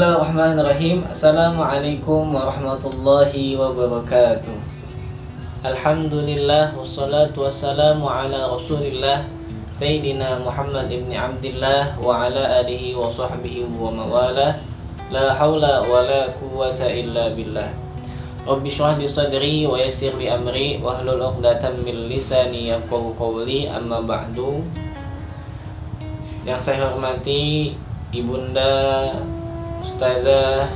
Bismillahirrahmanirrahim. Assalamualaikum warahmatullahi wabarakatuh. Alhamdulillah wassalatu wassalamu ala Rasulillah Sayyidina Muhammad ibn Abdillah wa ala alihi wa sahbihi wa mawalah. La hawla wa la quwwata illa billah. Rabbi shrah li sadri wa yassir li amri wa hlul 'uqdatam min lisani yafqahu qawli. Amma ba'du. Yang saya hormati Ibunda Ustazah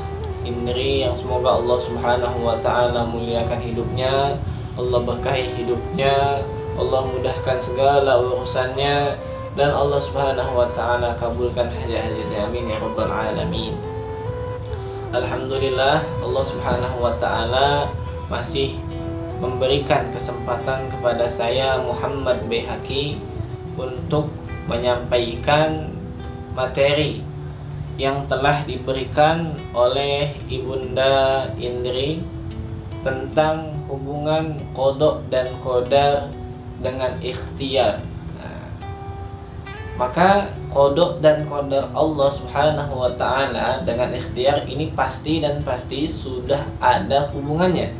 Indri, yang semoga Allah Subhanahu wa ta'ala muliakan hidupnya, Allah berkahi hidupnya, Allah mudahkan segala urusannya, dan Allah Subhanahu wa ta'ala kabulkan hajat-hajatnya, amin ya rabbal alamin. Alhamdulillah, Allah Subhanahu wa ta'ala masih memberikan kesempatan kepada saya Muhammad Baihaqi untuk menyampaikan materi yang telah diberikan oleh Ibunda Indri tentang hubungan qada dan qadar dengan ikhtiar. Maka qada dan qadar Allah Subhanahu wa ta'ala dengan ikhtiar ini pasti sudah ada hubungannya.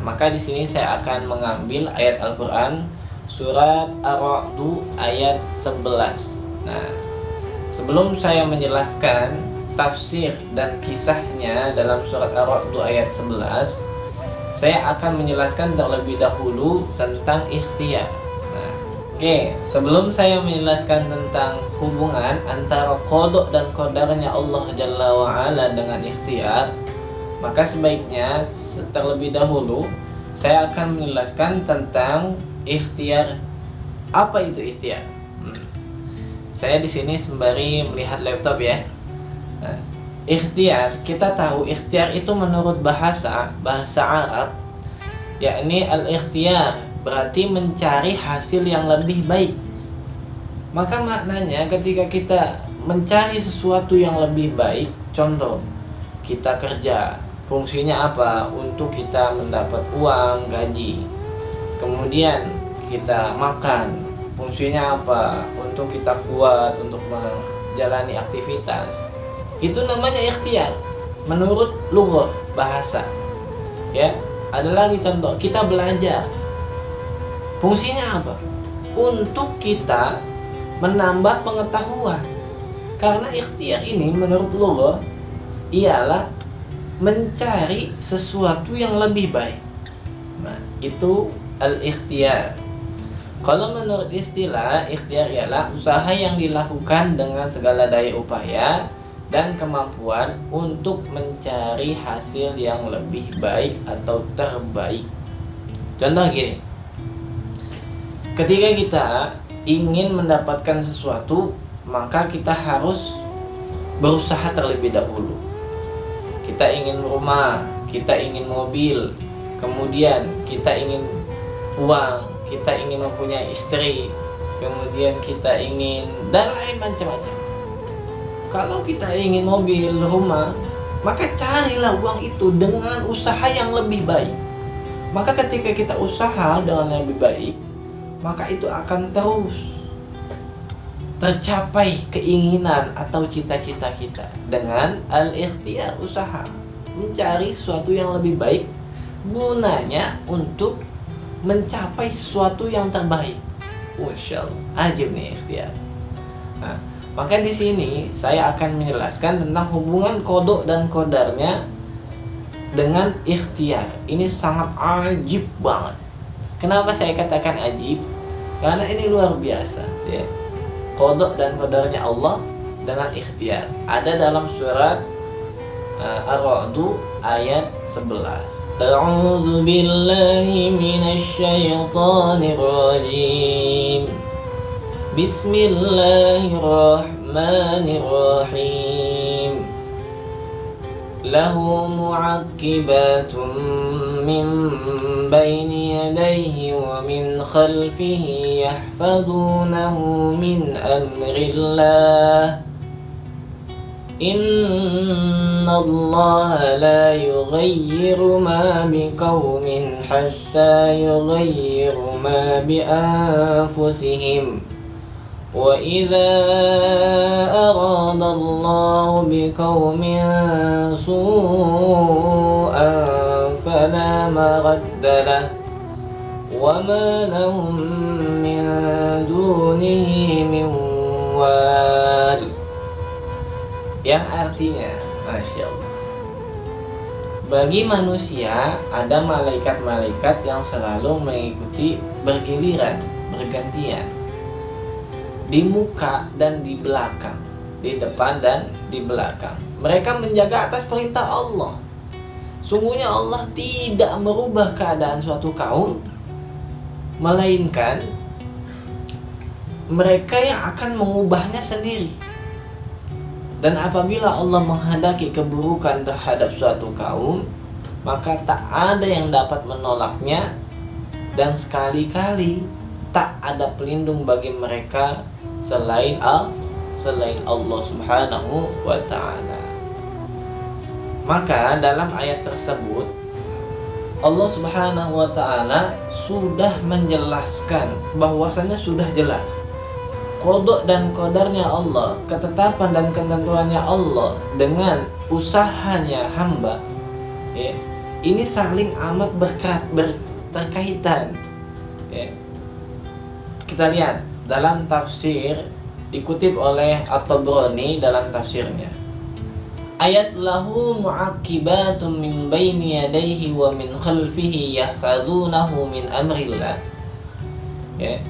Maka di sini saya akan mengambil ayat Al-Qur'an surat Ar-Ra'd ayat 11. Sebelum saya menjelaskan tafsir dan kisahnya dalam surat Ar-Ra'd ayat 11, saya akan menjelaskan terlebih dahulu tentang ikhtiar. Sebelum saya menjelaskan tentang hubungan antara qada dan qadarnya Allah Jalla wa Ala dengan ikhtiar, maka sebaiknya terlebih dahulu saya akan menjelaskan tentang ikhtiar. Apa itu ikhtiar? Saya di sini sembari melihat laptop ya. Ikhtiar, kita tahu ikhtiar itu menurut bahasa Arab, yakni al-ikhtiyar berarti mencari hasil yang lebih baik. Maka maknanya ketika kita mencari sesuatu yang lebih baik, contoh kita kerja, fungsinya apa? Untuk kita mendapat uang, gaji. Kemudian kita makan, fungsinya apa? Untuk kita kuat untuk menjalani aktivitas. Itu namanya ikhtiar menurut lughah bahasa. Ya, ada lagi contoh, kita belajar. Fungsinya apa? Untuk kita menambah pengetahuan. Karena ikhtiar ini menurut lughah ialah mencari sesuatu yang lebih baik. Itu al-ikhtiyar. Kalau menurut istilah, ikhtiar ialah usaha yang dilakukan dengan segala daya upaya dan kemampuan untuk mencari hasil yang lebih baik atau terbaik. Contoh gini, ketika kita ingin mendapatkan sesuatu, maka kita harus berusaha terlebih dahulu. Kita ingin rumah, kita ingin mobil, kemudian kita ingin uang, kita ingin mempunyai istri, kemudian kita ingin dan lain macam-macam. Kalau kita ingin mobil, rumah, maka carilah uang itu dengan usaha yang lebih baik. Maka ketika kita usaha dengan yang lebih baik, maka itu akan terus tercapai keinginan atau cita-cita kita dengan al-ikhtiyar, usaha mencari sesuatu yang lebih baik, gunanya untuk mencapai sesuatu yang terbaik. Masya Allah, ajib nih ikhtiar. Maka di sini saya akan menjelaskan tentang hubungan qada dan qadarnya dengan ikhtiar. Ini sangat ajib banget. Kenapa saya katakan ajib? Karena ini luar biasa, ya. Qada dan qadarnya Allah dengan ikhtiar ada dalam surat Ar-Ra'd ayat 11. A'udzu billahi minasy syaithanir rajim. Bismillahirrahmanirrahim. Lahu mu'aqqibatun min baini yadayhi wa min khalfihi yahfazunahu min amrillah. Inna Allah la yughayyiru ma biqaumin hatta yughayyiru ma bi anfusihim. وَإِذَا أَرَادَ اللَّهُ بِقَوْمٍ سُوءًا فَلَا مَرَدَّ لَهُ وَمَا لَهُم مِّن دُونِهِ مِن وَالٍ. Yang artinya, Masya Allah, bagi manusia ada malaikat-malaikat yang selalu mengikuti bergiliran, bergantian, di muka dan di belakang, di depan dan di belakang. Mereka menjaga atas perintah Allah. Sungguhnya Allah tidak merubah keadaan suatu kaum, melainkan mereka yang akan mengubahnya sendiri. Dan apabila Allah menghendaki keburukan terhadap suatu kaum, maka tak ada yang dapat menolaknya, dan sekali-kali tak ada pelindung bagi mereka selain Allah Subhanahu wa ta'ala. Maka dalam ayat tersebut Allah Subhanahu wa ta'ala sudah menjelaskan bahwasanya sudah jelas qada dan qadarnya Allah, ketetapan dan ketentuannya Allah dengan usahanya hamba, ya, ini saling amat berkaitan, ya. Kita lihat dalam tafsir dikutip oleh At-Tabrani dalam tafsirnya. Ayat lahu mu'aqibatun min baini yadayhi wa min khalfihi yahfazunahu min amrillah. Ya.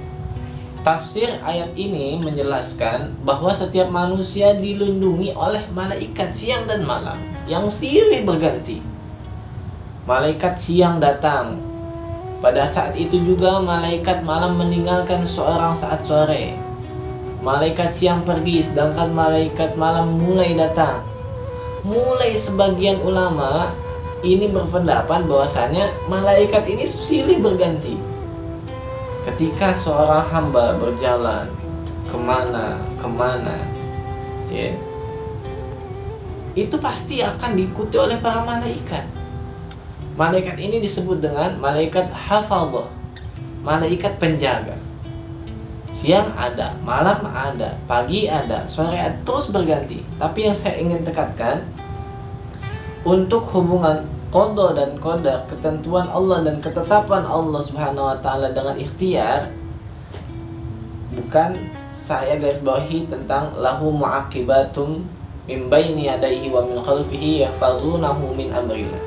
Tafsir ayat ini menjelaskan bahwa setiap manusia dilindungi oleh malaikat siang dan malam yang silih berganti. Malaikat siang datang, pada saat itu juga malaikat malam meninggalkan seorang saat sore. Malaikat siang pergi, sedangkan malaikat malam mulai datang. Mulai sebagian ulama ini berpendapat bahwasanya malaikat ini silih berganti. Ketika seorang hamba berjalan kemana, ya, itu pasti akan diikuti oleh para malaikat. Malaikat ini disebut dengan malaikat hafazah, malaikat penjaga. Siang ada, malam ada, pagi ada, sore ada, terus berganti. Tapi yang saya ingin tekankan, untuk hubungan qada dan qadar, ketentuan Allah dan ketetapan Allah Subhanahu wa ta'ala dengan ikhtiar, bukan saya garis bawahi tentang lahu mu'aqibatum min baini yadayhi wa min khalfihi yahfazunahu min amrillah.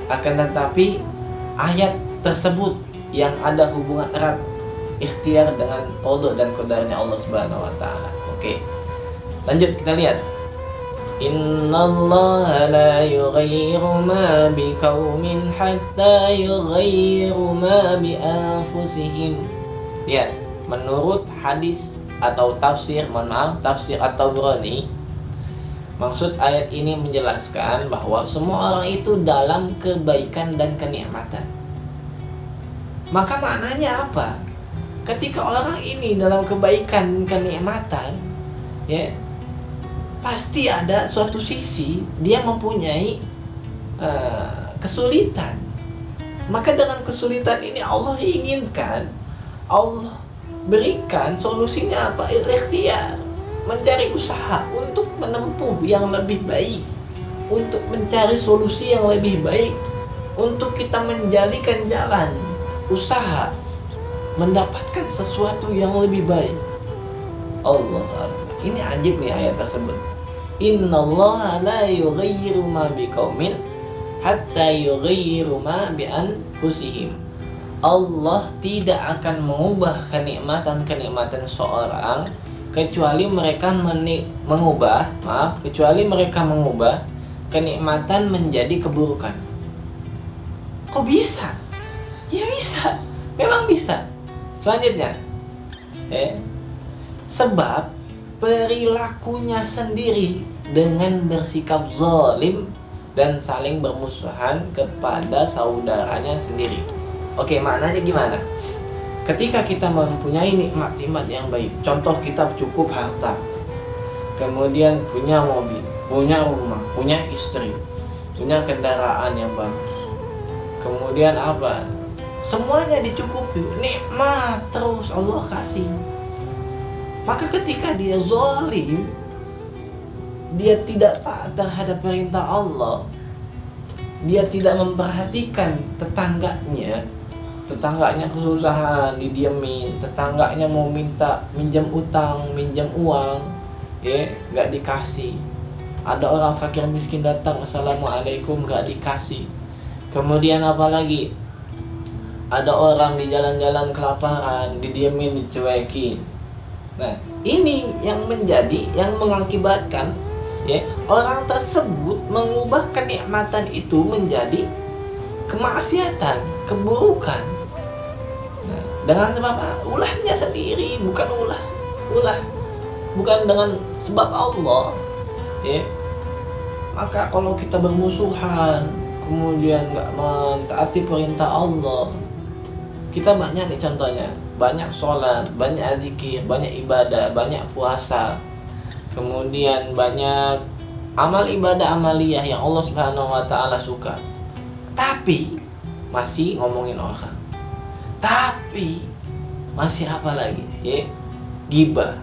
Akan tetapi ayat tersebut yang ada hubungan erat ikhtiar dengan qada dan qadarnya Allah Subhanahu wa ta'ala. Oke. Lanjut kita lihat. Innallaha la yughayyiru ma biqaumin hatta yughayyiru ma bi anfusihim. Lihat, menurut hadis atau tafsir, tafsir At-Tabrani, maksud ayat ini menjelaskan bahwa semua orang itu dalam kebaikan dan kenikmatan. Maka maknanya apa? Ketika orang ini dalam kebaikan dan kenikmatan, ya, pasti ada suatu sisi dia mempunyai kesulitan. Maka dengan kesulitan ini Allah inginkan, Allah berikan solusinya apa? Ikhtiar, mencari usaha untuk menempuh yang lebih baik, untuk mencari solusi yang lebih baik, untuk kita menjadikan jalan usaha mendapatkan sesuatu yang lebih baik. Allah, ini ajib nih ayat tersebut. Innallaha la yughayyiru ma biqaumin hatta yughayyiru ma bi anfusihim. Allah tidak akan mengubah kenikmatan seorang kecuali mereka mengubah kenikmatan menjadi keburukan. Kok bisa? Ya bisa, memang bisa. Selanjutnya, sebab perilakunya sendiri dengan bersikap zalim dan saling bermusuhan kepada saudaranya sendiri. Oke, maknanya gimana? Ketika kita mempunyai nikmat-nikmat yang baik, contoh kita cukup harta, kemudian punya mobil, punya rumah, punya istri, punya kendaraan yang bagus, kemudian apa? Semuanya dicukupi, nikmat terus Allah kasih. Maka ketika dia zalim, dia tidak taat terhadap perintah Allah, dia tidak memperhatikan tetangganya kesusahan didiemin, tetangganya mau minta minjam utang, minjam uang, ya nggak dikasih. Ada orang fakir miskin datang, assalamualaikum, nggak dikasih. Kemudian apa lagi? Ada orang di jalan-jalan kelaparan, didiemin, dicuekin. Nah, ini yang mengakibatkan ya orang tersebut mengubah kenikmatan itu menjadi kemaksiatan, keburukan. Nah, dengan sebab ulahnya sendiri, bukan dengan sebab Allah, ya. Maka kalau kita bermusuhan, kemudian nggak mentaati perintah Allah, kita banyak nih contohnya, banyak sholat, banyak zikir, banyak ibadah, banyak puasa, kemudian banyak amal ibadah amaliyah yang Allah Subhanahu wa Ta'ala suka, tapi masih ngomongin orang, tapi masih apa lagi, ya, gibah,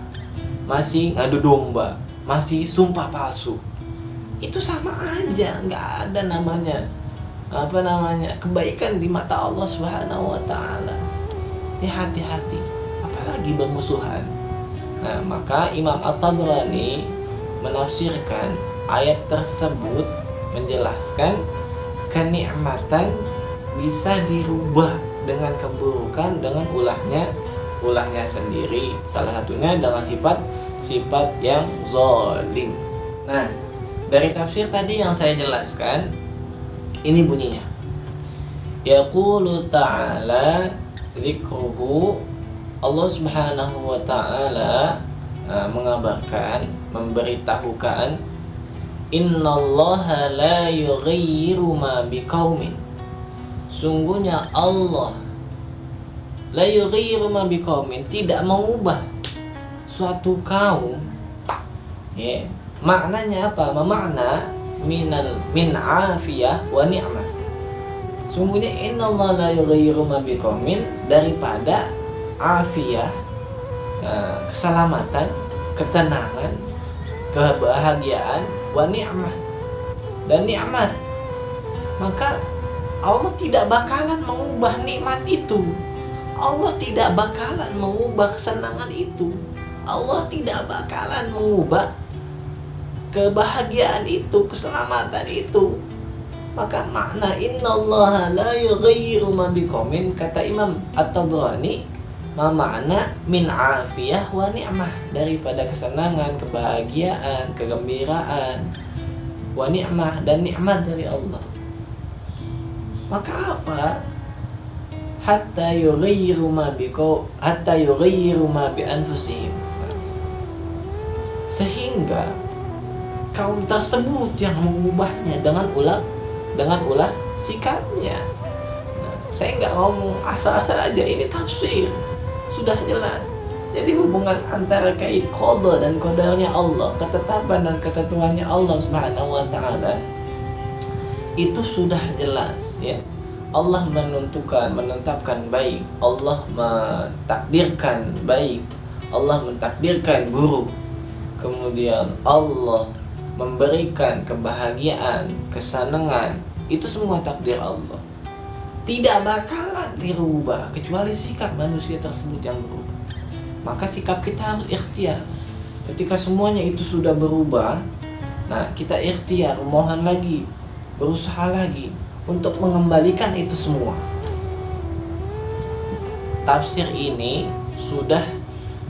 masih ngadu domba, masih sumpah palsu. Itu sama aja, nggak ada namanya kebaikan di mata Allah Subhanahu wa Ta'ala. Ini hati-hati, apalagi bermusuhan. Nah, maka Imam At-Tabrani menafsirkan ayat tersebut, menjelaskan kenikmatan bisa dirubah dengan keburukan, dengan ulahnya sendiri. Salah satunya dengan sifat yang zalim. Nah, dari tafsir tadi yang saya jelaskan, ini bunyinya. Yaqulu ta'ala dzikruhu, Allah Subhanahu wa Ta'ala mengabarkan, memberitahukan, innallaha la yughayyiru ma biqaumin, sungguhnya Allah la yughayyiru ma biqaumin, tidak mengubah suatu kaum, ya. Maknanya apa? Makna min afiyah wa ni'mah. Sungguhnya innallaha la yughayyiru ma biqaumin, daripada afiyah, keselamatan, ketenangan, kebahagiaan, wa ni'mah, dan nikmat. Maka Allah tidak bakalan mengubah nikmat itu. Allah tidak bakalan mengubah kesenangan itu. Allah tidak bakalan mengubah kebahagiaan itu, keselamatan itu. Maka makna innallaha la yughayyiru ma biqaumin, kata Imam At-Tabrani, makna min afiyah wa ni'mah, daripada kesenangan, kebahagiaan, kegembiraan, wa ni'mah, dan nikmat dari Allah. Maka apa? Hatta yughayyiru ma bi anfusihim, sehingga kaum tersebut yang mengubahnya dengan ulah sikapnya. Nah, saya nggak ngomong asal-asal aja, ini tafsir sudah jelas. Jadi hubungan antara kait qada dan qadarnya Allah, ketetapan dan ketentuannya Allah Subhanahu wa Ta'ala, itu sudah jelas, ya. Allah menetapkan baik, Allah mentakdirkan baik, Allah mentakdirkan buruk. Kemudian Allah memberikan kebahagiaan, kesenangan, itu semua takdir Allah. Tidak bakalan dirubah kecuali sikap manusia tersebut yang berubah. Maka sikap kita harus ikhtiar. Ketika semuanya itu sudah berubah, nah kita ikhtiar, mohon lagi, berusaha lagi untuk mengembalikan itu semua. Tafsir ini sudah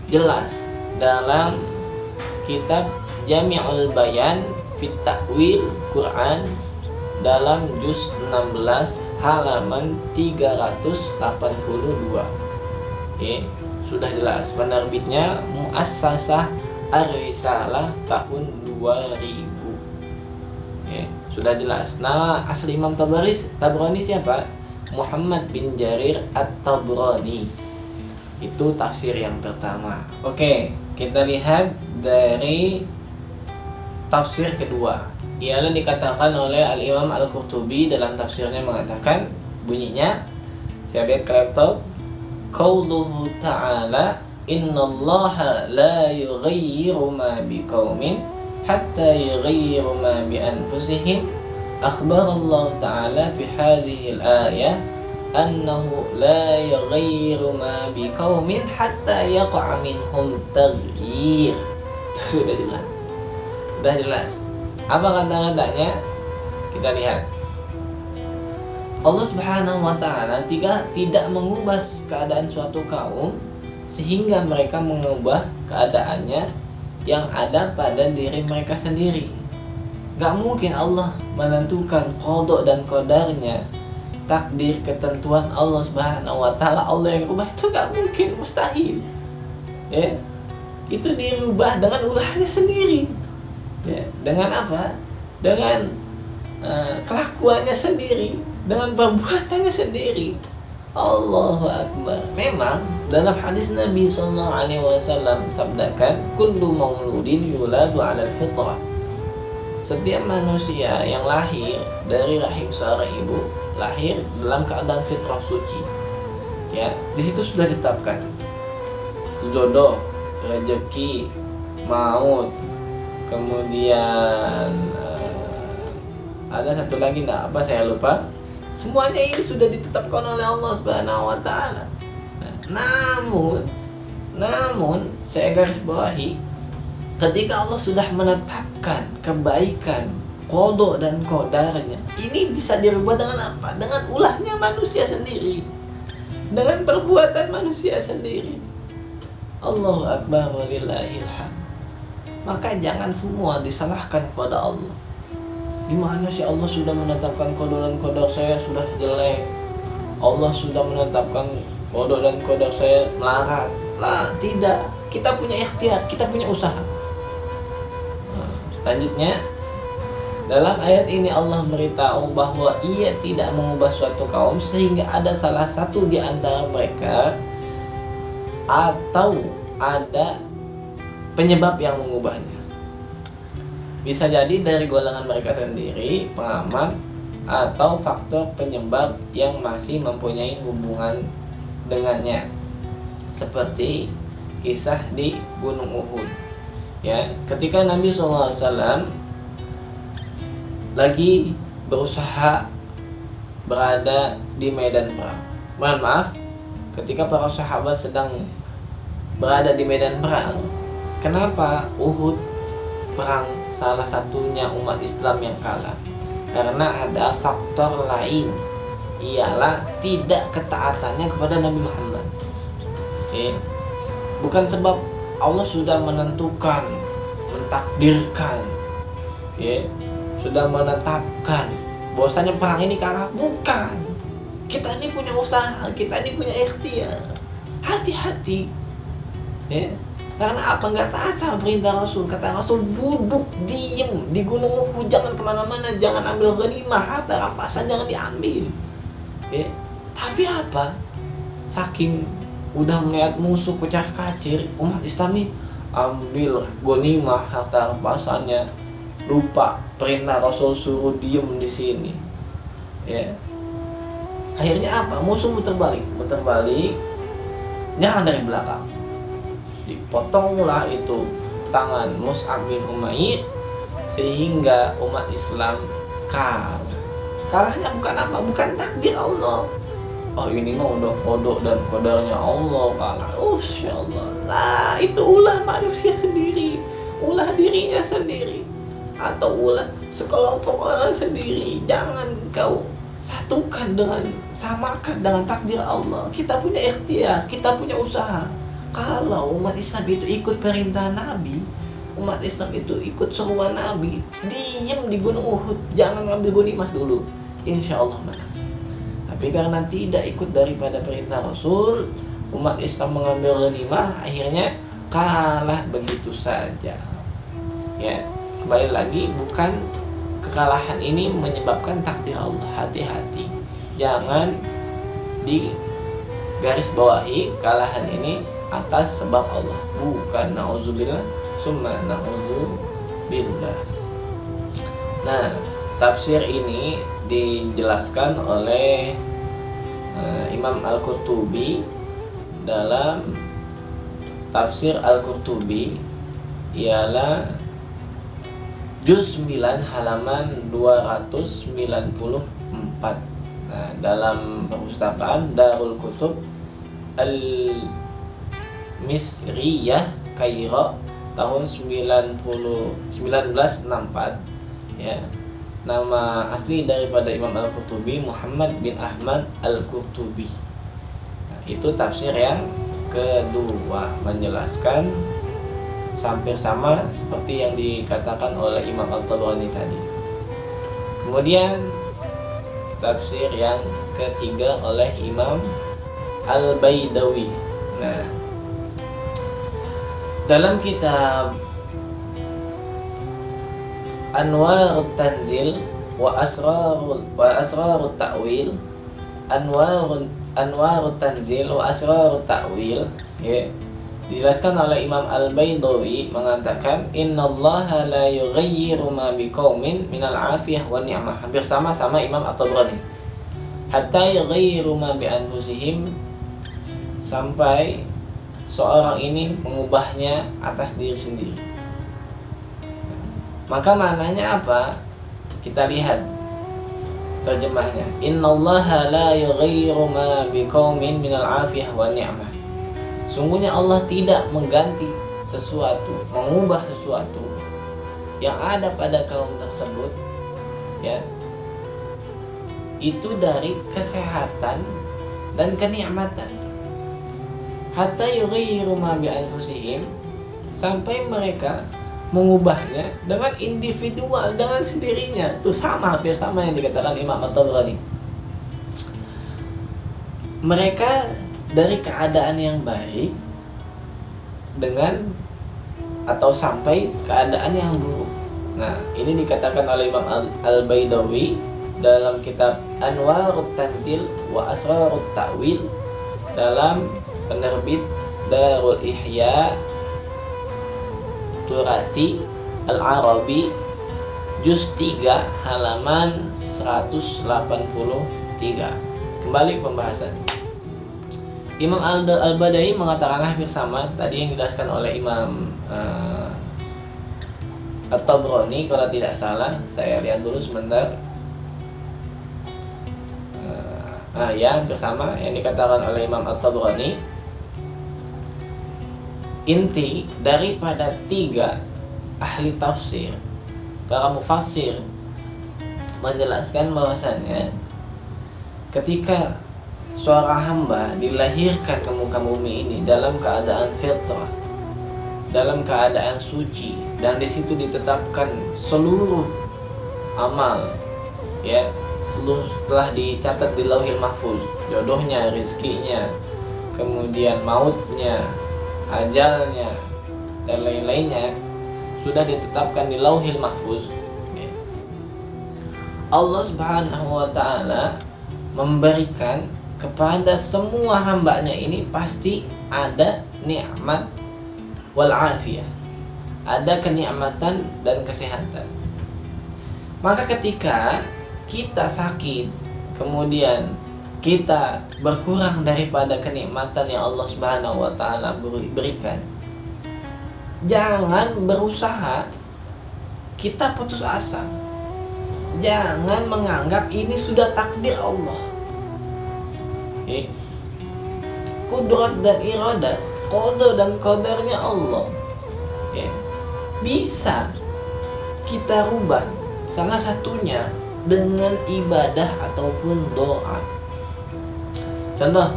jelas dalam kitab Jami'ul Bayan fi Ta'wil Quran dalam juz 16 halaman 382. Oke, sudah jelas. Penerbitnya Muassasah Ar-Risalah tahun 2000. Oke, sudah jelas. Nama asli Imam Tabrani siapa? Muhammad bin Jarir At-Tabrani. Itu tafsir yang pertama. Oke, kita lihat dari tafsir kedua. Ialah dikatakan oleh Al-Imam Al-Qurtubi dalam tafsirnya, mengatakan, bunyinya, saya lihat ke laptop, qauluhu ta'ala innallaha la yughayyiru ma biqaumin hatta yughayyiru ma bi anfusihim. Akhbar Allah Ta'ala fi hadhihi al-ayah annahu la yughayyiru ma biqaumin hatta yaqa'a minhum taghyir. Sudah jelas. Apa kata-katanya? Kita lihat. Allah Subhanahu wa Ta'ala tidak mengubah keadaan suatu kaum sehingga mereka mengubah keadaannya yang ada pada diri mereka sendiri. Gak mungkin Allah menentukan qada dan qadarnya, takdir ketentuan Allah Subhanahu wa Ta'ala Allah yang ubah, itu gak mungkin, mustahil. Ya. Itu dirubah dengan ulahnya sendiri. Ya. Dengan apa? Dengan kelakuannya sendiri, dengan perbuatannya sendiri. Allahu Akbar. Memang dalam hadis Nabi sallallahu alaihi wasallam sabdakan, kullu mauludin yuladu 'alal fitrah. Setiap manusia yang lahir dari rahim seorang ibu lahir dalam keadaan fitrah suci. Ya, di situ sudah ditetapkan jodoh, rezeki, maut, kemudian ada satu lagi apa saya lupa. Semuanya ini sudah ditetapkan oleh Allah Subhanahu wa Ta'ala. Namun saya garis bawahi, ketika Allah sudah menetapkan kebaikan, qada dan qadarnya, ini bisa dirubah dengan apa? Dengan ulahnya manusia sendiri, dengan perbuatan manusia sendiri. Allahu Akbar walillahil hamd. Maka jangan semua disalahkan kepada Allah. Gimana sih Allah sudah menetapkan qada dan qadar saya sudah jelek, Allah sudah menetapkan qada dan qadar saya melarat. Lah, tidak. Kita punya ikhtiar, kita punya usaha. Lanjutnya, dalam ayat ini Allah beritahu bahwa Ia tidak mengubah suatu kaum sehingga ada salah satu di antara mereka atau ada penyebab yang mengubahnya. Bisa jadi dari golongan mereka sendiri, pengamat, atau faktor penyebab yang masih mempunyai hubungan dengannya. Seperti kisah di Gunung Uhud. Ya, ketika Nabi SAW lagi berusaha berada di medan perang. Mohon maaf, ketika para sahabat sedang berada di medan perang, kenapa Uhud perang salah satunya umat Islam yang kalah? Karena ada faktor lain, ialah tidak ketaatannya kepada Nabi Muhammad. Bukan sebab Allah sudah menentukan, mentakdirkan, sudah menetapkan bahwasanya perang ini kalah. Bukan. Kita ini punya usaha, kita ini punya ikhtiar. Hati-hati. Karena apa? Nggak taat sama perintah Rasul. Kata Rasul, duduk diem di Gunung Uhud, jangan kemana-mana, jangan ambil ghanimah, harta rampasan jangan diambil. Tapi apa? Saking udah melihat musuh kocar-kacir, umat Islam nih ambil ghanimah, harta rampasannya, lupa perintah Rasul suruh diem di sini. Akhirnya apa? Musuh muter balik, nyerang dari belakang. Dipotonglah itu tangan Mus'ab bin Umair sehingga umat Islam kalah. Kalahnya bukan apa? Bukan takdir Allah. Oh, ini mah udah kodok dan kodarnya Allah kalah. Allah. Nah, itu ulah manusia sendiri, ulah dirinya sendiri, atau ulah sekelompok orang sendiri. Jangan kau samakan dengan takdir Allah. Kita punya ikhtiar, kita punya usaha. Kalau umat Islam itu ikut perintah Nabi, umat Islam itu ikut seruan Nabi, diem di Gunung Uhud, jangan ngambil ghanimah dulu, insya Allah menang. Tapi karena tidak ikut daripada perintah Rasul, umat Islam mengambil ghanimah, akhirnya kalah begitu saja. Kembali lagi, bukan kekalahan ini menyebabkan takdir Allah. Hati-hati, jangan digaris bawahi kekalahan ini atas sebab Allah, bukan. Na'udzubillah summa na'udzubillah. Nah, tafsir ini dijelaskan oleh Imam Al-Qurtubi dalam tafsir Al-Qurtubi ialah juz 9 halaman 294. Nah, dalam perpustakaan Darul Kutub Al-Misriyah Kairo tahun 1964, ya. Nama asli daripada Imam Al-Qurtubi Muhammad bin Ahmad Al-Qurtubi. Nah, itu tafsir yang kedua, menjelaskan hampir sama seperti yang dikatakan oleh Imam At-Tabrani tadi. Kemudian tafsir yang ketiga oleh Imam Al-Baidawi. Nah, dalam kitab Anwarut Tanzil wa Asrarut Ta'wil, Anwarut Tanzil wa Asrarut Ta'wil, ya, dijelaskan oleh Imam Al-Baidawi mengatakan innallaha la yughayyiru ma biqaumin minal afiyah wan ni'mah. Hampir sama Imam At-Tabrani. Hatta yughayyiru ma bi anfusihim, sampai seorang ini mengubahnya atas diri sendiri. Maka maknanya apa? Kita lihat terjemahnya. Innallaha la yughayyiru ma biqaumin minal afiyah wan ni'mah. Sungguhnya Allah tidak mengganti sesuatu, mengubah sesuatu yang ada pada kaum tersebut, ya, itu dari kesehatan dan kenikmatan. Hatta yughayyiru ma bi anfusihim, sampai mereka mengubahnya dengan individual, dengan sendirinya. Itu hampir sama yang dikatakan Imam At-Tabrani. Mereka dari keadaan yang baik dengan atau sampai keadaan yang buruk. Nah, ini dikatakan oleh Imam Al-Baidawi dalam kitab Anwarut Tanzil wa Asrarut Ta'wil dalam penerbit Darul Ihya Turasi Al-Arabi juz 3 halaman 183. Kembali ke pembahasan. Imam Al-Baidawi mengatakan hampir sama tadi yang dijelaskan oleh Imam At-Tabrani kalau tidak salah. Saya lihat dulu sebentar. Ya, hampir sama yang dikatakan oleh Imam At-Tabrani. Inti daripada 3 ahli tafsir, para mufassir, menjelaskan bahwasannya ketika seorang hamba dilahirkan ke muka bumi ini dalam keadaan fitrah, dalam keadaan suci, dan di situ ditetapkan seluruh amal, ya, telah dicatat di Lauhil Mahfuz, jodohnya, rizkinya, kemudian mautnya, ajalnya, dan lain-lainnya sudah ditetapkan di Lauhil Mahfuz. Allah Subhanahu wa ta'ala memberikan kepada semua hambanya ini pasti ada nikmat wal afiyah, ada kenikmatan dan kesehatan. Maka ketika kita sakit, kemudian kita berkurang daripada kenikmatan yang Allah Subhanahu wa ta'ala berikan, jangan berusaha kita putus asa. Jangan menganggap ini sudah takdir Allah. Kudrat dan iradat, qada dan qadarnya Allah, bisa kita rubah. Salah satunya dengan ibadah ataupun doa. Contoh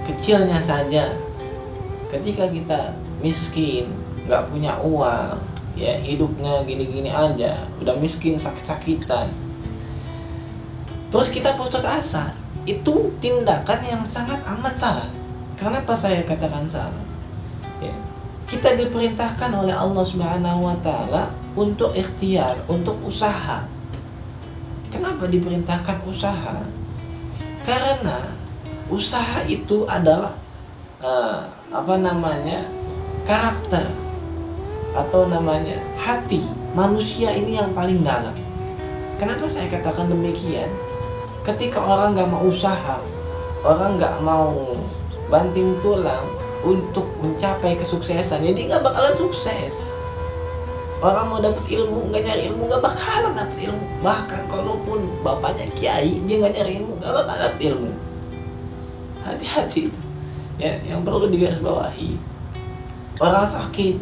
kecilnya saja, ketika kita miskin, nggak punya uang, ya, hidupnya gini-gini aja, udah miskin, sakit-sakitan, terus kita putus asa, itu tindakan yang sangat amat salah. Kenapa saya katakan salah? Ya, kita diperintahkan oleh Allah Subhanahu wa ta'ala untuk ikhtiar, untuk usaha. Kenapa diperintahkan usaha? Karena usaha itu adalah karakter atau hati manusia ini yang paling dalam. Kenapa saya katakan demikian? Ketika orang gak mau usaha, orang gak mau banting tulang, untuk mencapai kesuksesan, jadi nggak bakalan sukses. Orang mau dapat ilmu, nggak nyari ilmu, nggak bakalan dapat ilmu. Bahkan kalaupun bapaknya kiai, dia nggak nyari ilmu, nggak bakalan dapat ilmu. Hati-hati itu. Ya, yang perlu digarisbawahi. Orang sakit,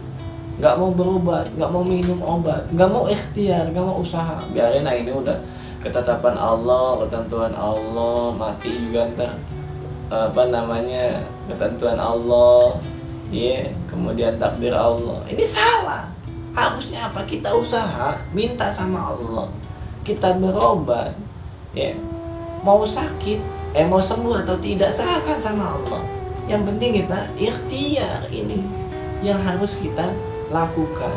nggak mau berobat, nggak mau minum obat, nggak mau ikhtiar, nggak mau usaha, biarin lah, ini udah ketetapan Allah, ketentuan Allah, mati juga ntar ketentuan Allah, ya, kemudian takdir Allah. Ini salah. Harusnya apa? Kita usaha, minta sama Allah, kita berobat, ya, mau sakit, mau sembuh atau tidak, serahkan sama Allah. Yang penting kita ikhtiar, ini yang harus kita lakukan.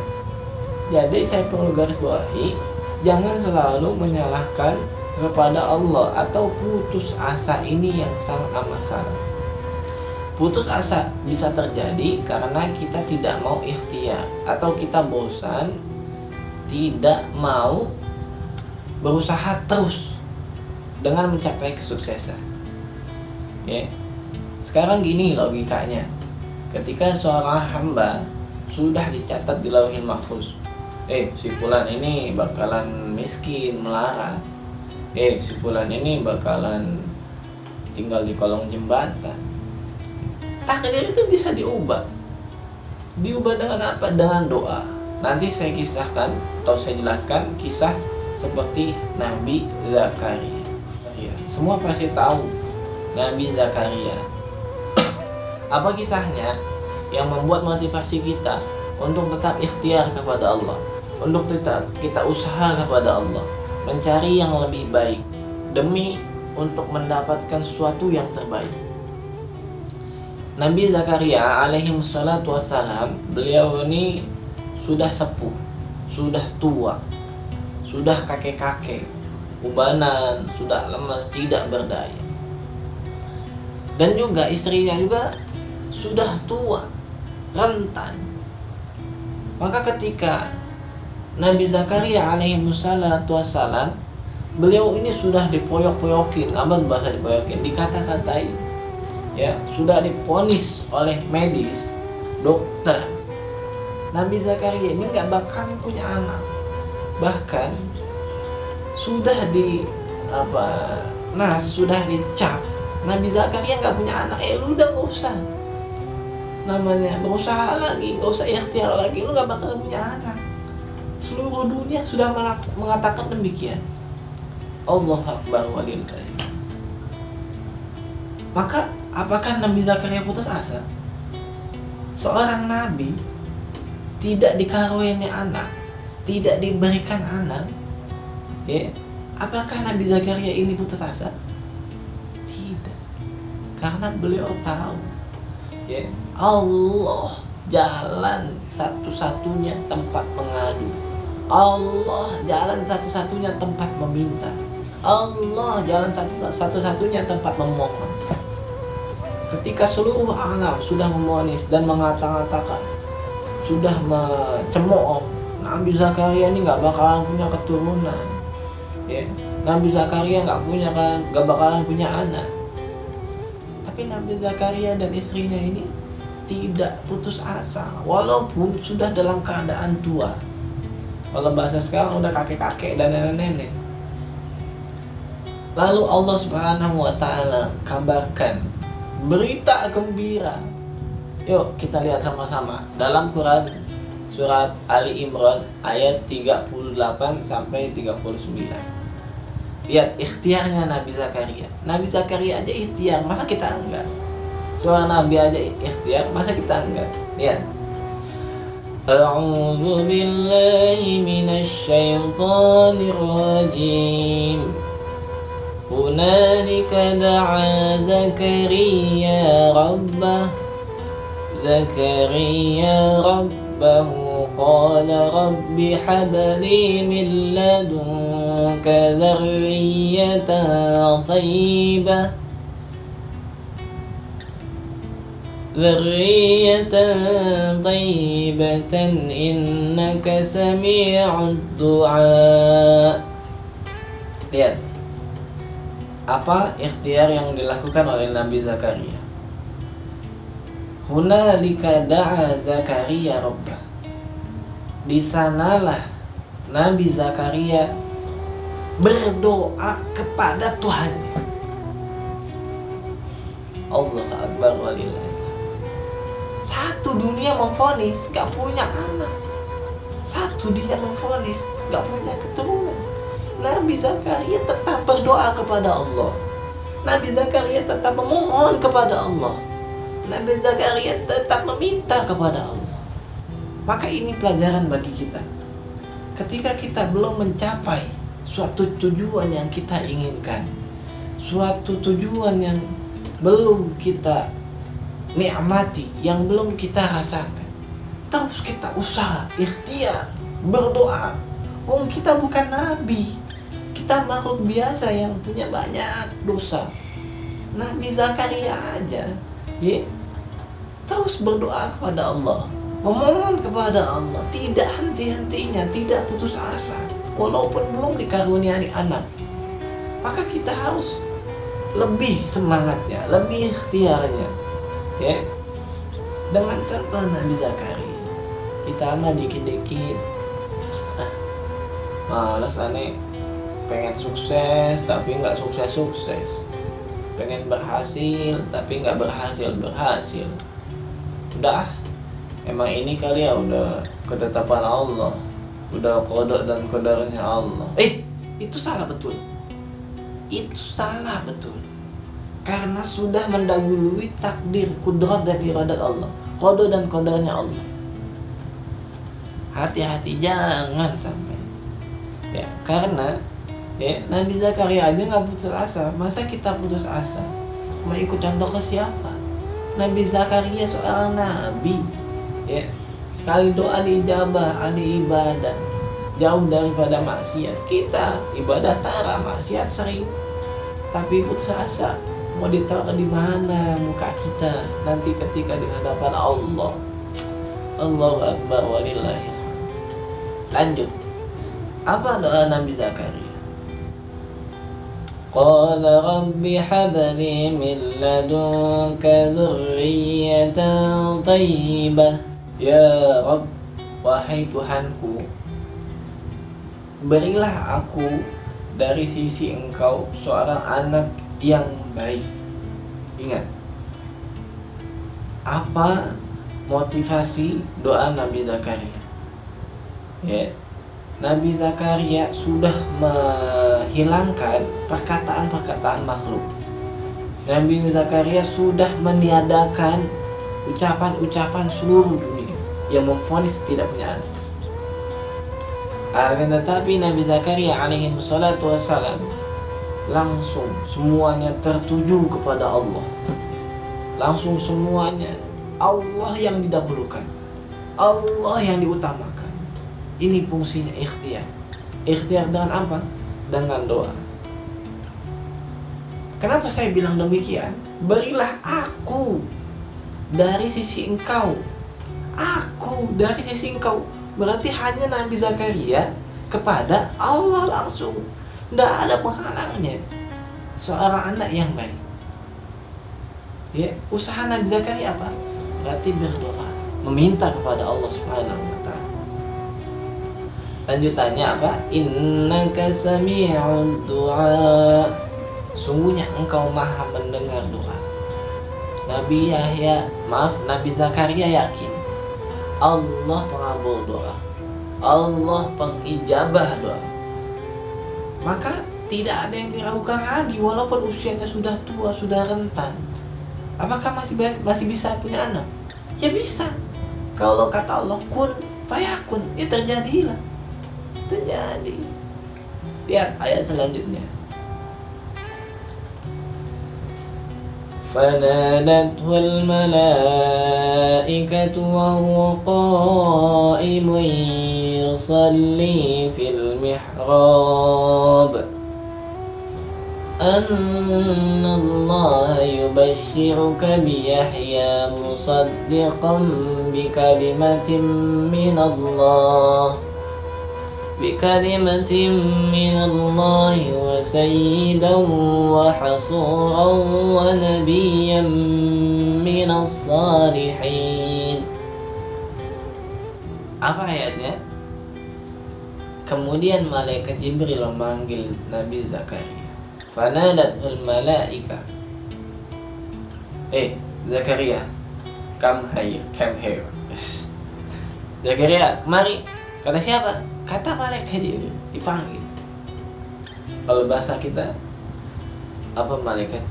Jadi saya perlu garis bawahi, jangan selalu menyalahkan kepada Allah atau putus asa, ini yang sangat amat salah. Putus asa bisa terjadi karena kita tidak mau ikhtiar atau kita bosan, tidak mau berusaha terus dengan mencapai kesuksesan. Ya. Sekarang gini logikanya. Ketika seorang hamba sudah dicatat di Lauhil Mahfuz, si fulan ini bakalan miskin, melarat. Si fulan ini bakalan tinggal di kolong jembatan. Takdir itu bisa diubah. Diubah dengan apa? Dengan doa. Nanti saya kisahkan atau saya jelaskan kisah seperti Nabi Zakaria. Semua pasti tahu Nabi Zakaria. Apa kisahnya? Yang membuat motivasi kita untuk tetap ikhtiar kepada Allah, untuk tetap kita usaha kepada Allah, mencari yang lebih baik demi untuk mendapatkan sesuatu yang terbaik. Nabi Zakaria alaihi salatu wassalam, beliau ini sudah sepuh, sudah tua, sudah kakek-kakek, ubanan, sudah lemas, tidak berdaya. Dan juga istrinya juga sudah tua, rentan. Maka ketika Nabi Zakaria alaihi salatu wassalam, beliau ini sudah dipoyok-poyokin, bahasa dipoyokin, dikata-katai, ya, sudah diponis oleh medis, dokter. Nabi Zakaria ini nggak bakal punya anak, bahkan sudah sudah dicap Nabi Zakaria nggak punya anak. Lu udah nggak usah berusaha lagi, nggak usah ikhtiar lagi, lu nggak bakal punya anak. Seluruh dunia sudah mengatakan demikian. Allahu Akbar walillahi. Maka apakah Nabi Zakaria putus asa? Seorang nabi tidak dikaruniai anak, tidak diberikan anak, ya, apakah Nabi Zakaria ini putus asa? Tidak. Karena beliau tahu, ya, Allah jalan satu-satunya tempat mengadu, Allah jalan satu-satunya tempat meminta, Allah jalan satu-satunya tempat memohon. Ketika seluruh alam sudah memonis dan mengatakan, sudah mencemooh, Nabi Zakaria ini nggak bakalan punya keturunan, ya, Nabi Zakaria nggak bakalan punya anak. Tapi Nabi Zakaria dan istrinya ini tidak putus asa, walaupun sudah dalam keadaan tua. Kalau bahasa sekarang udah kakek-kakek dan nenek-nenek. Lalu Allah Subhanahu wa Ta'ala kabarkan berita gembira. Yuk kita lihat sama-sama dalam Quran surat Ali Imran ayat 38 sampai 39. Lihat ikhtiarnya Nabi Zakaria. Nabi Zakaria aja ikhtiar, masa kita enggak? Seorang nabi aja ikhtiar, masa kita enggak? Lihat. A'udzu billahi minasy syaithanir rajim. Hunalika da'a Zakaria rabbahu qala rabbi habli min ladunka dzurriyyatan tayyibatan innaka sami'ud du'a. Lihat apa ikhtiar yang dilakukan oleh Nabi Zakaria. hunalika da'a Zakaria rabbah. Di sanalah Nabi Zakaria berdoa kepada Tuhannya. Allah Akbar walillah. Satu dunia memvonis gak punya anak, satu dia memvonis gak punya keturunan. Nabi Zakaria tetap berdoa kepada Allah. Nabi Zakaria tetap memohon kepada Allah. Nabi Zakaria tetap meminta kepada Allah. Maka ini pelajaran bagi kita. Ketika kita belum mencapai suatu tujuan yang kita inginkan, suatu tujuan yang belum kita nikmati, yang belum kita rasakan, terus kita usaha, ikhtiar, berdoa. Kita bukan nabi, kita makhluk biasa yang punya banyak dosa. Nabi Zakaria aja terus berdoa kepada Allah, memohon kepada Allah, tidak henti-hentinya, tidak putus asa, walaupun belum dikaruniai anak. Maka kita harus lebih semangatnya, lebih ikhtiarnya, dengan contoh Nabi Zakaria. Kita mah dikit-dikit malas aneh, pengen sukses tapi nggak sukses, pengen berhasil tapi nggak berhasil. Udah, emang ini kali ya udah ketetapan Allah, udah qada dan qadarnya Allah. Itu salah betul. Karena sudah mendahului takdir, kudrat dan iradat Allah, qada dan qadarnya Allah. Hati-hati, jangan sampai. Karena Nabi Zakaria aja nggak putus asa. Masa kita putus asa? Mau ikut contoh ke siapa? Nabi Zakaria seorang nabi, sekali doa diijabah, ahli ibadah, jauh daripada maksiat. Kita ibadah tara, maksiat sering, tapi putus asa. Mau ditaruh di mana muka kita nanti ketika di hadapan Allah? Allahu Akbar walillahi. Lanjut, apa doa Nabi Zakaria? Qala rabbi habli min ladunka dzurriyyatan thayyibah. Ya Rabb, wahai Tuhanku, berilah aku dari sisi Engkau seorang anak yang baik. Ingat, apa motivasi doa Nabi Zakaria? Nabi Zakaria sudah menghilangkan perkataan-perkataan makhluk. Nabi Zakaria sudah meniadakan ucapan-ucapan seluruh dunia yang memvonis tidak punya anak. Akan tetapi Nabi Zakaria alaihi salatu wassalam langsung semuanya tertuju kepada Allah. Langsung semuanya Allah yang didahulukan, Allah yang diutamakan. Ini fungsinya ikhtiar. Ikhtiar dengan apa? Dengan doa. Kenapa saya bilang demikian? Berilah aku dari sisi Engkau. Aku dari sisi Engkau. Berarti hanya Nabi Zakaria kepada Allah langsung. Tidak ada penghalangnya. Seorang anak yang baik. Usaha Nabi Zakaria apa? Berarti berdoa, meminta kepada Allah Subhanahu wa Ta'ala. Lanjutannya apa? Innaka sami'ud du'a. Sungguhnya Engkau maha mendengar doa. Nabi Zakaria yakin Allah pengabul doa, Allah pengijabah doa. Maka tidak ada yang diragukan lagi, walaupun usianya sudah tua, sudah rentan. Apakah masih bisa punya anak? Ya bisa. Kalau kata Allah kun fayakun, ya terjadilah. Terjadi. Lihat ayat selanjutnya. فنادته الملائكة وهو قائم يصلي في المحراب أن الله يبشرك بيحيى مصدقا بكلمة من الله وسيدا وحصورا ونبيا minas salihin. Apa ayatnya? Kemudian malaikat Jibril memanggil Nabi Zakaria. Fanadatul malaika. Zakaria, come here. Zakaria, kemari. Kata siapa? Kata malaikat Jibril, dipanggil. Kalau bahasa kita apa malaikat?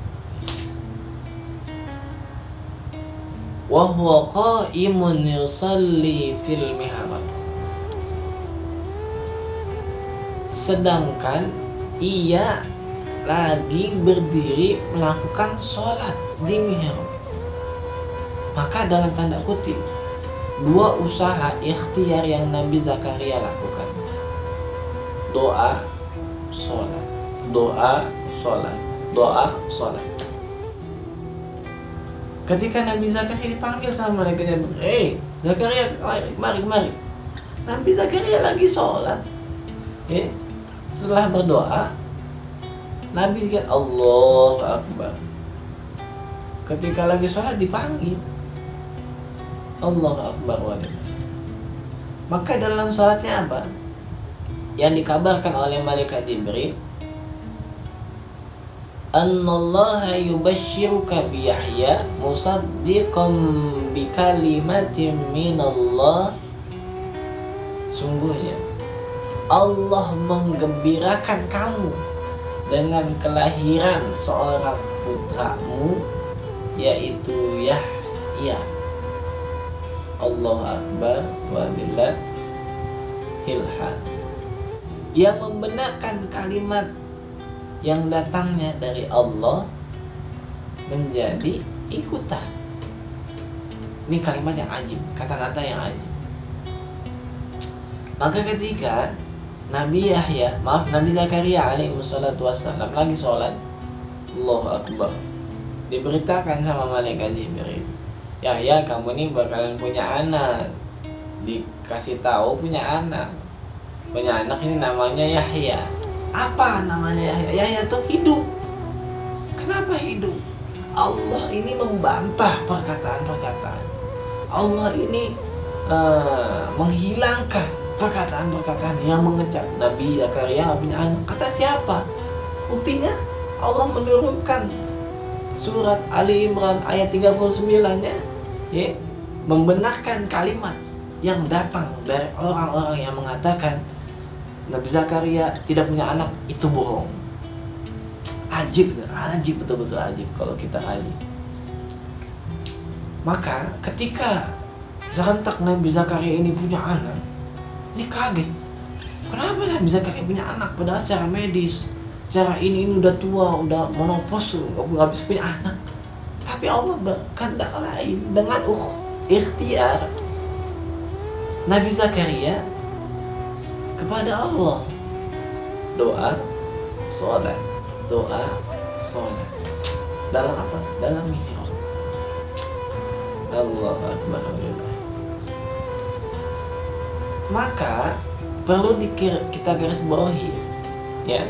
Wa huwa qa'imun yusalli fil mihrab. Sedangkan ia lagi berdiri melakukan sholat di mihrab. Maka dalam tanda kutip, dua usaha ikhtiar yang Nabi Zakaria lakukan. Doa, sholat. Doa, sholat. Doa, sholat. Ketika Nabi Zakaria dipanggil sama mereka, Zakaria, mari. Nabi Zakaria lagi sholat. Setelah berdoa, Nabi lihat Allahu Akbar. Ketika lagi sholat dipanggil Allahu Akbar walillah. Maka dalam sholatnya apa? Yang dikabarkan oleh malaikat Jibril, Annallaha yubashshiruka bi Yahya musaddiqan bi kalimatin minallah. Sungguhnya Allah menggembirakan kamu dengan kelahiran seorang putramu, yaitu Yahya. Allahu Akbar walillahil hamd. Yang membenarkan kalimat yang datangnya dari Allah menjadi ikutan. Ini kalimat yang ajib, kata-kata yang ajib. Maka ketika Nabi Zakaria alaihi wassalatu wassalam lagi sholat, Allahu Akbar, diberitakan sama malaikat Jibril, Yahya, kamu ini bakalan punya anak. Dikasih tahu punya anak ini namanya Yahya. Apa namanya Yahya? Yahya itu hidup. Kenapa hidup? Allah ini membantah perkataan-perkataan. Allah ini menghilangkan perkataan-perkataan yang mengecap Nabi Zakaria punya anak. Kata siapa? Buktinya Allah menurunkan surat Ali Imran ayat 39-nya, membenarkan kalimat yang datang dari orang-orang yang mengatakan Nabi Zakaria tidak punya anak, itu bohong. Ajib, betul-betul ajib kalau kita ajib. Maka ketika serentak Nabi Zakaria ini punya anak, ini kaget. Kenapa Nabi Zakaria punya anak? Padahal secara medis, secara ini udah tua, udah monopos, nggak bisa punya anak. Tapi Allah berkehendak lain dengan ikhtiar Nabi Zakaria kepada Allah. Doa, sholat. Dalam apa? Dalam mihrab. Allahu Akbar. Maka perlu kita garis bawahi, ya.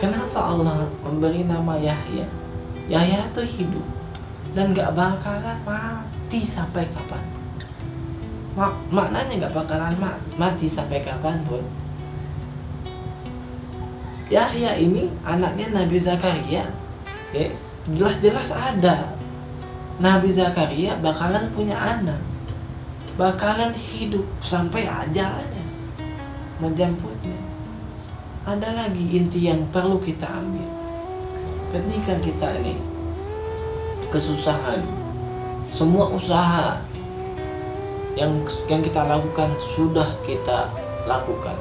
Kenapa Allah memberi nama Yahya? Yahya itu hidup dan gak bakalan mati sampai kapan. Maknanya gak bakalan mati sampai kapanpun. Yahya ini anaknya Nabi Zakaria, jelas-jelas ada. Nabi Zakaria bakalan punya anak, bakalan hidup sampai ajalnya menjemputnya. Ada lagi inti yang perlu kita ambil. Ketika kita ini kesusahan, semua usaha yang kita lakukan sudah kita lakukan.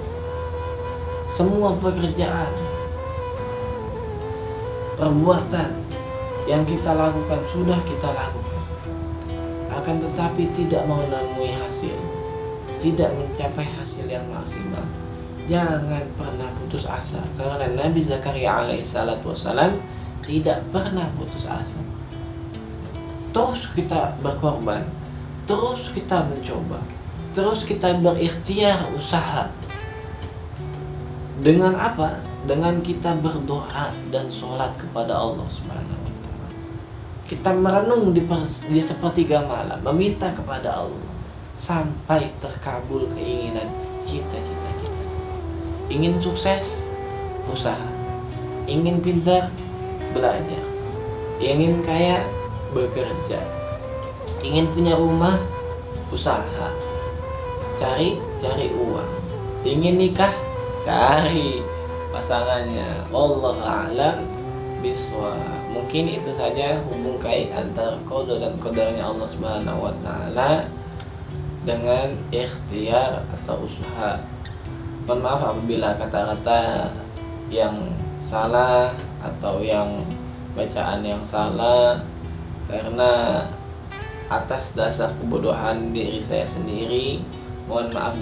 Semua pekerjaan, perbuatan yang kita lakukan sudah kita lakukan. Akan tetapi tidak menemui hasil, tidak mencapai hasil yang maksimal. Jangan pernah putus asa, karena Nabi Zakaria alaihissalatu wassalam tidak pernah putus asa. Terus kita berkorban, terus kita mencoba, terus kita berikhtiar usaha. Dengan apa? Dengan kita berdoa dan sholat kepada Allah Subhanahu wa ta'ala. kita merenung di sepertiga malam, meminta kepada Allah sampai terkabul keinginan cita-cita kita. Ingin sukses, usaha. Ingin pintar, belajar. Ingin kaya, bekerja. Ingin punya rumah, usaha. Cari uang. Ingin nikah, cari pasangannya. Wallahu a'lam bishawab. Mungkin itu saja hubung kait antara qada dan qadarnya Allah Subhanahu wa taala dengan ikhtiar atau usaha. Mohon maaf apabila kata-kata yang salah atau yang bacaan yang salah, karena atas dasar kebodohan diri saya sendiri. Mohon maaf,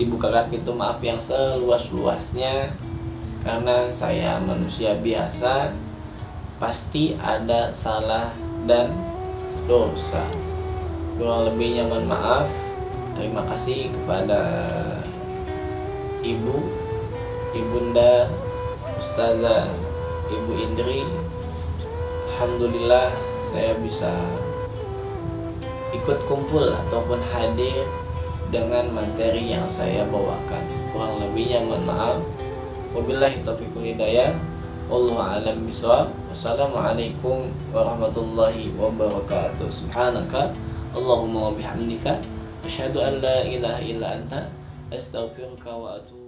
dibukakan pintu maaf yang seluas-luasnya, karena saya manusia biasa, pasti ada salah dan dosa. Kurang lebihnya mohon maaf. Terima kasih kepada Ibunda Ustazah Ibu Indri. Alhamdulillah saya bisa ikut kumpul ataupun hadir dengan materi yang saya bawakan. Kurang lebihnya mohon maaf. Wabillahi taufiq wal hidayah. Wallahu a'lam bishawab. Wassalamualaikum warahmatullahi wabarakatuh. Subhanaka Allahumma wa bihamdika asyhadu an la ilaha illa anta astaghfiruka wa atubu